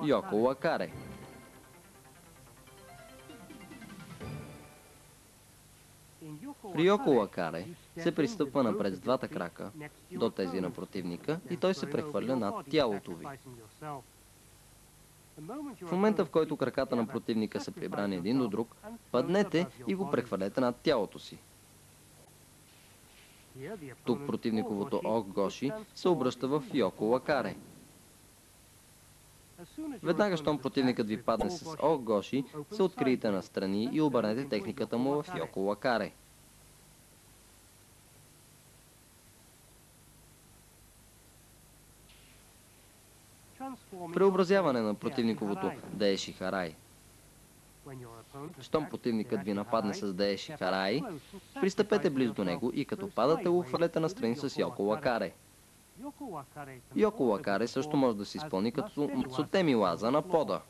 Йоко Лакаре. При Йоко Лакаре се пристъпва напред с двата крака до тези на противника и той се прехвърля над тялото ви. В момента, в който краката на противника са прибрани един до друг, паднете и го прехвърлете над тялото си. Тук противниковото Огоши се обръща в Йоко Лакаре. Веднага, щом противникът ви падне с Огоши, се откриете настрани и обърнете техниката му в Йоко Лакаре. Преобразяване на противниковото Дееши Харай. Щом противникът ви нападне с Дееши Харай, пристъпете близо до него и като падате го хвърлете настрани с Йоко Лакаре. Йоко Лакаре също може да се изпълни като Мацутеми Лаза на пода.